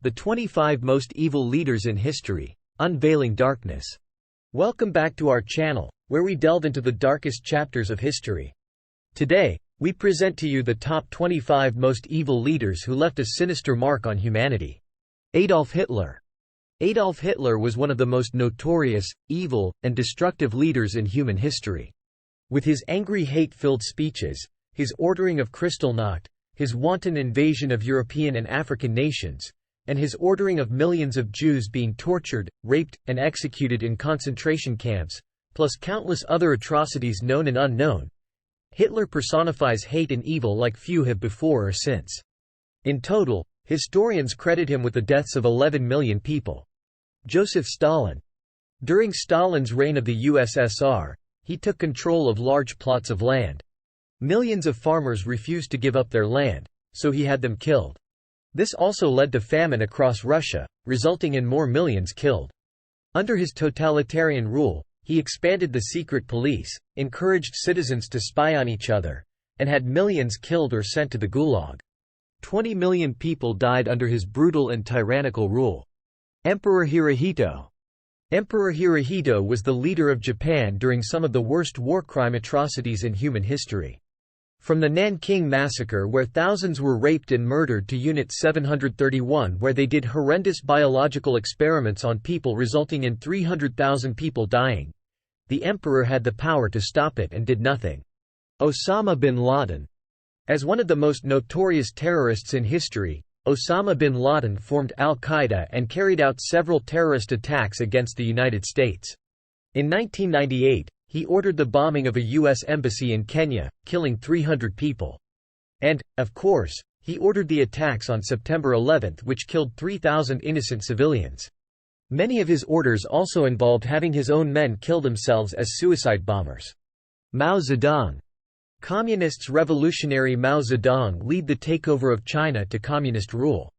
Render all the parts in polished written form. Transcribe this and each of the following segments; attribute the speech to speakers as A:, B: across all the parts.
A: The 25 Most Evil Leaders in History, Unveiling Darkness. Welcome back to our channel, where we delve into the darkest chapters of history. Today, we present to you the top 25 most evil leaders who left a sinister mark on humanity. Adolf Hitler. Adolf Hitler was one of the most notorious, evil, and destructive leaders in human history. With his angry hate-filled speeches, his ordering of Kristallnacht, his wanton invasion of European and African nations, and his ordering of millions of Jews being tortured, raped, and executed in concentration camps, plus countless other atrocities known and unknown, Hitler personifies hate and evil like few have before or since. In total, historians credit him with the deaths of 11 million people. Joseph Stalin. During Stalin's reign of the USSR, he took control of large plots of land. Millions of farmers refused to give up their land, so he had them killed. This also led to famine across Russia, resulting in more millions killed. Under his totalitarian rule, he expanded the secret police, encouraged citizens to spy on each other, and had millions killed or sent to the Gulag. 20 million people died under his brutal and tyrannical rule. Emperor Hirohito. Emperor Hirohito was the leader of Japan during some of the worst war crime atrocities in human history. From the Nanking Massacre where thousands were raped and murdered to Unit 731 where they did horrendous biological experiments on people resulting in 300,000 people dying, the emperor had the power to stop it and did nothing. Osama bin Laden. As one of the most notorious terrorists in history, Osama bin Laden formed al-Qaeda and carried out several terrorist attacks against the United States. In 1998, he ordered the bombing of a U.S. embassy in Kenya, killing 300 people. And, of course, he ordered the attacks on September 11 which killed 3,000 innocent civilians. Many of his orders also involved having his own men kill themselves as suicide bombers. Mao Zedong. Communists revolutionary Mao Zedong led the takeover of China to communist rule.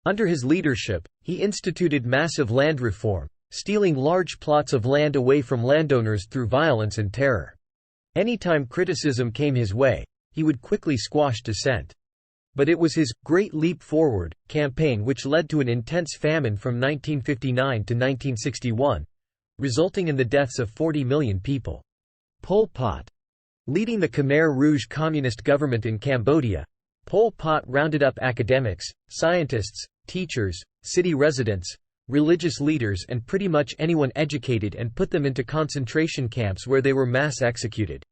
A: Under his leadership, he instituted massive land reform, stealing large plots of land away from landowners through violence and terror. Anytime criticism came his way, he would quickly squash dissent. But it was his "Great Leap Forward" campaign which led to an intense famine from 1959 to 1961, resulting in the deaths of 40 million people. Pol Pot. Leading the Khmer Rouge communist government in Cambodia, Pol Pot rounded up academics, scientists, teachers, city residents, religious leaders and pretty much anyone educated and put them into concentration camps where they were mass executed.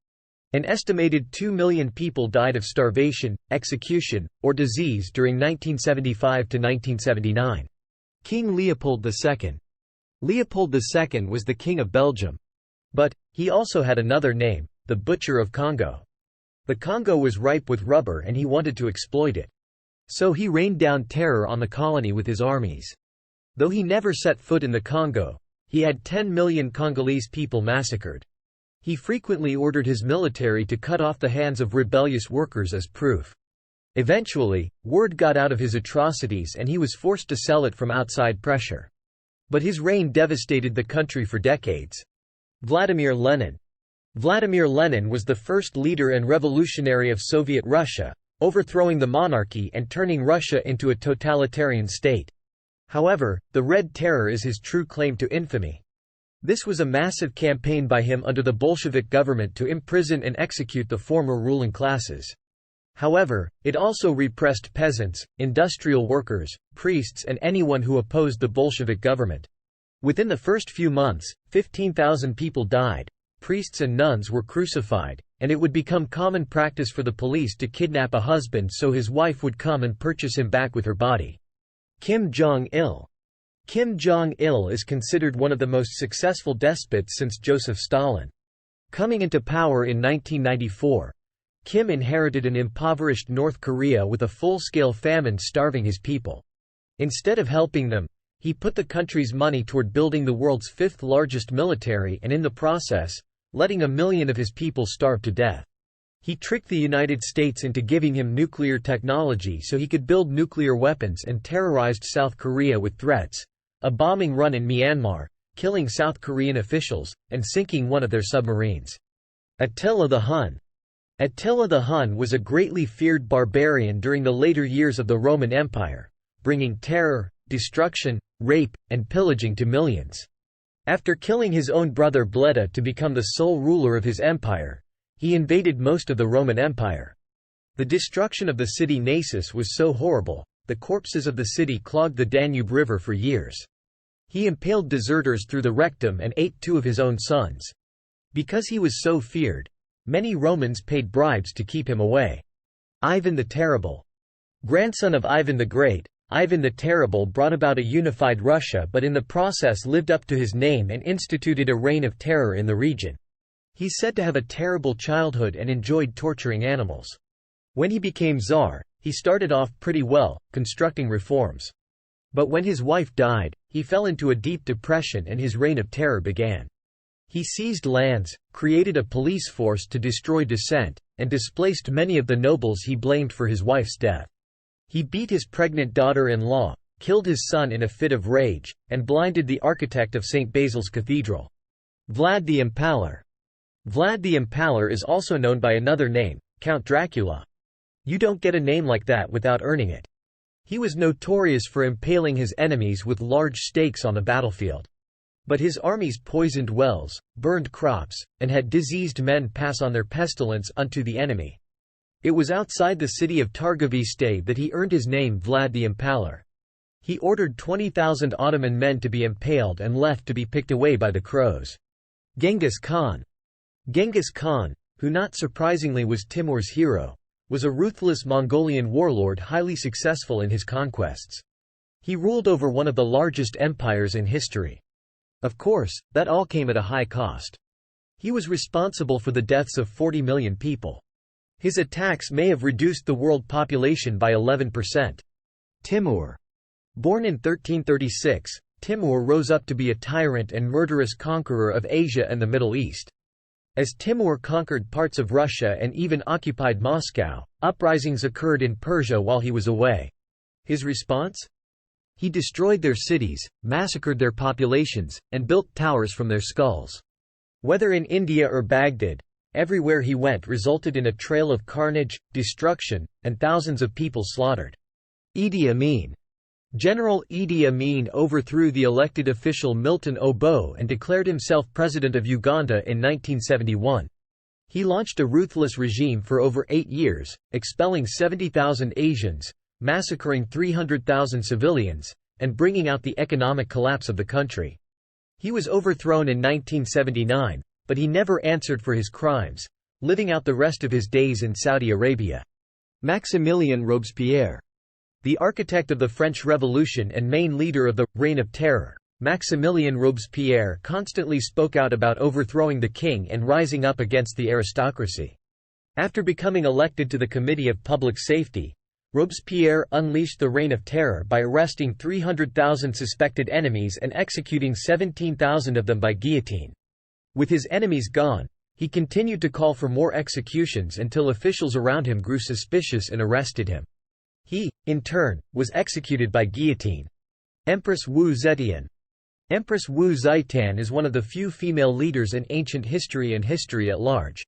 A: An estimated 2 million people died of starvation, execution, or disease during 1975 to 1979. King Leopold II. Leopold II was the King of Belgium. But, he also had another name, the Butcher of Congo. The Congo was ripe with rubber and he wanted to exploit it. So he rained down terror on the colony with his armies. Though he never set foot in the Congo, he had 10 million Congolese people massacred. He frequently ordered his military to cut off the hands of rebellious workers as proof. Eventually, word got out of his atrocities and he was forced to sell it from outside pressure. But his reign devastated the country for decades. Vladimir Lenin. Vladimir Lenin was the first leader and revolutionary of Soviet Russia, overthrowing the monarchy and turning Russia into a totalitarian state. However, the Red Terror is his true claim to infamy. This was a massive campaign by him under the Bolshevik government to imprison and execute the former ruling classes. However, it also repressed peasants, industrial workers, priests and anyone who opposed the Bolshevik government. Within the first few months, 15,000 people died, priests and nuns were crucified, and it would become common practice for the police to kidnap a husband so his wife would come and purchase him back with her body. Kim Jong-il. Kim Jong-il is considered one of the most successful despots since Joseph Stalin. Coming into power in 1994, Kim inherited an impoverished North Korea with a full-scale famine starving his people. Instead of helping them, he put the country's money toward building the world's fifth-largest military and in the process, letting 1 million of his people starve to death. He tricked the United States into giving him nuclear technology so he could build nuclear weapons and terrorized South Korea with threats, a bombing run in Myanmar, killing South Korean officials, and sinking one of their submarines. Attila the Hun. Attila the Hun was a greatly feared barbarian during the later years of the Roman Empire, bringing terror, destruction, rape, and pillaging to millions. After killing his own brother Bleda to become the sole ruler of his empire, he invaded most of the Roman Empire. The destruction of the city Naissus was so horrible, the corpses of the city clogged the Danube River for years. He impaled deserters through the rectum and ate 2 of his own sons. Because he was so feared, many Romans paid bribes to keep him away. Ivan the Terrible. Grandson of Ivan the Great, Ivan the Terrible brought about a unified Russia, but in the process lived up to his name and instituted a reign of terror in the region. He's said to have a terrible childhood and enjoyed torturing animals. When he became Tsar, he started off pretty well, constructing reforms. But when his wife died, he fell into a deep depression and his reign of terror began. He seized lands, created a police force to destroy dissent, and displaced many of the nobles he blamed for his wife's death. He beat his pregnant daughter-in-law, killed his son in a fit of rage, and blinded the architect of St. Basil's Cathedral. Vlad the Impaler. Vlad the Impaler is also known by another name, Count Dracula. You don't get a name like that without earning it. He was notorious for impaling his enemies with large stakes on the battlefield. But his armies poisoned wells, burned crops, and had diseased men pass on their pestilence unto the enemy. It was outside the city of Targoviste that he earned his name Vlad the Impaler. He ordered 20,000 Ottoman men to be impaled and left to be picked away by the crows. Genghis Khan. Genghis Khan, who not surprisingly was Timur's hero, was a ruthless Mongolian warlord highly successful in his conquests. He ruled over one of the largest empires in history. Of course, that all came at a high cost. He was responsible for the deaths of 40 million people. His attacks may have reduced the world population by 11%. Timur. Born in 1336, Timur rose up to be a tyrant and murderous conqueror of Asia and the Middle East. As Timur conquered parts of Russia and even occupied Moscow, uprisings occurred in Persia while he was away. His response? He destroyed their cities, massacred their populations, and built towers from their skulls. Whether in India or Baghdad, everywhere he went resulted in a trail of carnage, destruction, and thousands of people slaughtered. Idi Amin. General Idi Amin overthrew the elected official Milton Obote and declared himself president of Uganda in 1971. He launched a ruthless regime for over 8 years, expelling 70,000 Asians, massacring 300,000 civilians, and bringing out the economic collapse of the country. He was overthrown in 1979, but he never answered for his crimes, living out the rest of his days in Saudi Arabia. Maximilien Robespierre. The architect of the French Revolution and main leader of the Reign of Terror, Maximilien Robespierre constantly spoke out about overthrowing the king and rising up against the aristocracy. After becoming elected to the Committee of Public Safety, Robespierre unleashed the Reign of Terror by arresting 300,000 suspected enemies and executing 17,000 of them by guillotine. With his enemies gone, he continued to call for more executions until officials around him grew suspicious and arrested him. He, in turn, was executed by guillotine. Empress Wu Zetian. Empress Wu Zetian is one of the few female leaders in ancient history and history at large.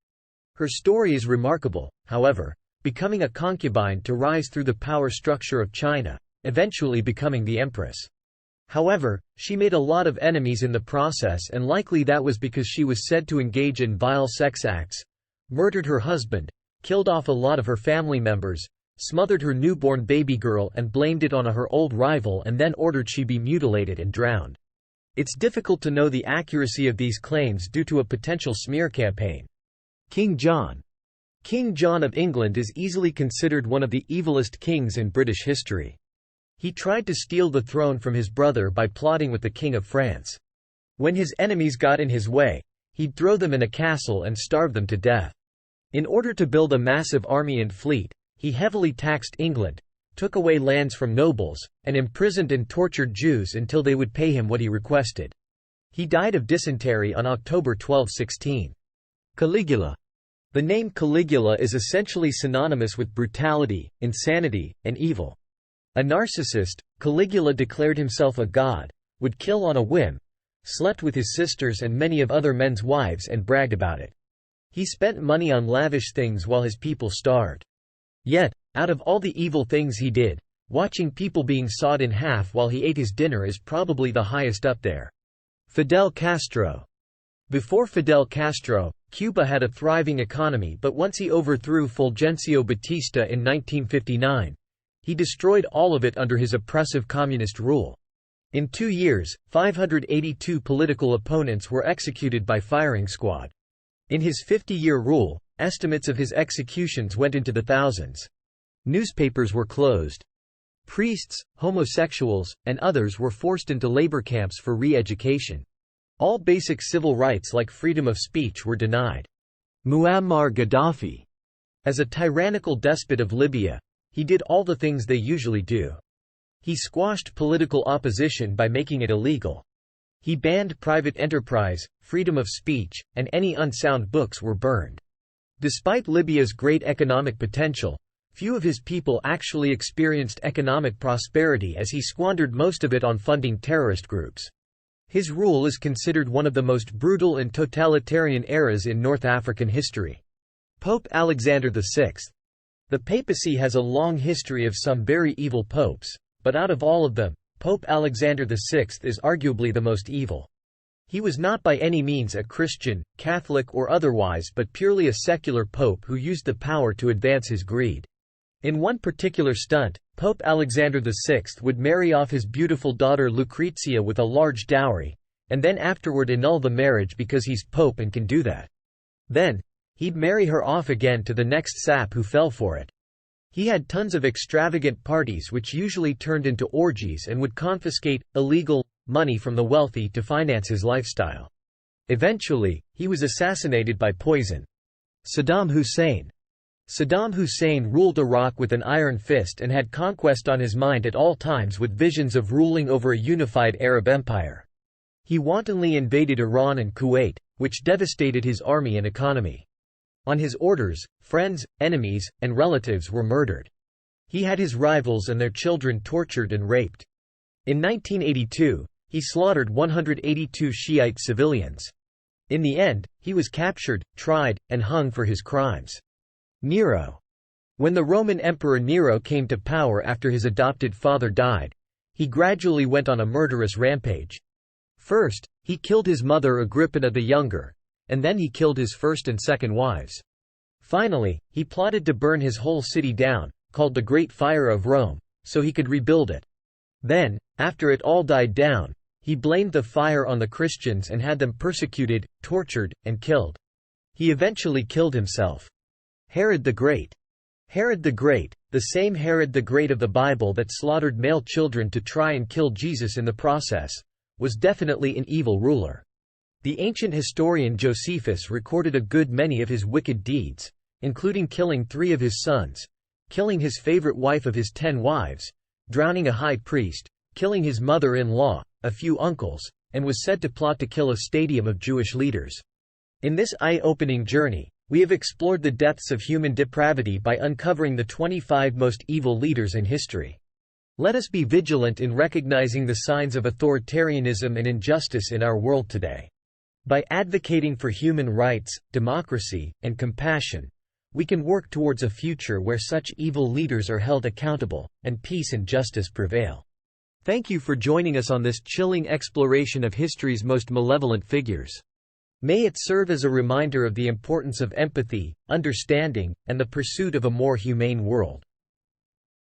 A: Her story is remarkable, however, becoming a concubine to rise through the power structure of China, eventually becoming the empress. However, she made a lot of enemies in the process, and likely that was because she was said to engage in vile sex acts, murdered her husband, killed off a lot of her family members, smothered her newborn baby girl and blamed it on her old rival, and then ordered she be mutilated and drowned. It's difficult to know the accuracy of these claims due to a potential smear campaign. King John. King John of England is easily considered one of the evilest kings in British history. He tried to steal the throne from his brother by plotting with the King of France. When his enemies got in his way, he'd throw them in a castle and starve them to death. In order to build a massive army and fleet, he heavily taxed England, took away lands from nobles, and imprisoned and tortured Jews until they would pay him what he requested. He died of dysentery on October 12, 16. Caligula. The name Caligula is essentially synonymous with brutality, insanity, and evil. A narcissist, Caligula declared himself a god, would kill on a whim, slept with his sisters and many of other men's wives and bragged about it. He spent money on lavish things while his people starved. Yet, out of all the evil things he did, Watching people being sawed in half while he ate his dinner is probably the highest up there. Fidel Castro. Before Fidel Castro, Cuba had a thriving economy, but once he overthrew Fulgencio Batista in 1959, he destroyed all of it under his oppressive communist rule. In 2 years, 582 political opponents were executed by firing squad. In his 50-year rule, estimates of his executions went into the thousands. Newspapers were closed. Priests, homosexuals, and others were forced into labor camps for re-education. All basic civil rights like freedom of speech were denied. Muammar Gaddafi. As a tyrannical despot of Libya, he did all the things they usually do. He squashed political opposition by making it illegal. He banned private enterprise, freedom of speech, and any unsound books were burned. Despite Libya's great economic potential, few of his people actually experienced economic prosperity, as he squandered most of it on funding terrorist groups. His rule is considered one of the most brutal and totalitarian eras in North African history. Pope Alexander VI. The papacy has a long history of some very evil popes, but out of all of them, Pope Alexander VI is arguably the most evil. He was not by any means a Christian, Catholic or otherwise, but purely a secular pope who used the power to advance his greed. In one particular stunt, Pope Alexander VI would marry off his beautiful daughter Lucrezia with a large dowry, and then afterward annul the marriage because he's pope and can do that. Then, he'd marry her off again to the next sap who fell for it. He had tons of extravagant parties which usually turned into orgies, and would confiscate illegal money from the wealthy to finance his lifestyle. Eventually, he was assassinated by poison. Saddam Hussein. Saddam Hussein ruled Iraq with an iron fist and had conquest on his mind at all times, with visions of ruling over a unified Arab empire. He wantonly invaded Iran and Kuwait, which devastated his army and economy. On his orders, friends, enemies, and relatives were murdered. He had his rivals and their children tortured and raped. In 1982, he slaughtered 182 Shiite civilians. In the end, he was captured, tried, and hung for his crimes. Nero. When the Roman Emperor Nero came to power after his adopted father died, he gradually went on a murderous rampage. First, he killed his mother Agrippina the Younger, and then he killed his first and second wives. Finally, he plotted to burn his whole city down, called the Great Fire of Rome, so he could rebuild it. Then, after it all died down, he blamed the fire on the Christians and had them persecuted, tortured, and killed. He eventually killed himself. Herod the Great. Herod the Great, the same Herod the Great of the Bible that slaughtered male children to try and kill Jesus in the process, was definitely an evil ruler. The ancient historian Josephus recorded a good many of his wicked deeds, including killing 3 of his sons, killing his favorite wife of his 10 wives, drowning a high priest, killing his mother-in-law, a few uncles, and was said to plot to kill a stadium of Jewish leaders. In this eye-opening journey, we have explored the depths of human depravity by uncovering the 25 most evil leaders in history. Let us be vigilant in recognizing the signs of authoritarianism and injustice in our world today. By advocating for human rights, democracy, and compassion, we can work towards a future where such evil leaders are held accountable, and peace and justice prevail. Thank you for joining us on this chilling exploration of history's most malevolent figures. May it serve as a reminder of the importance of empathy, understanding, and the pursuit of a more humane world.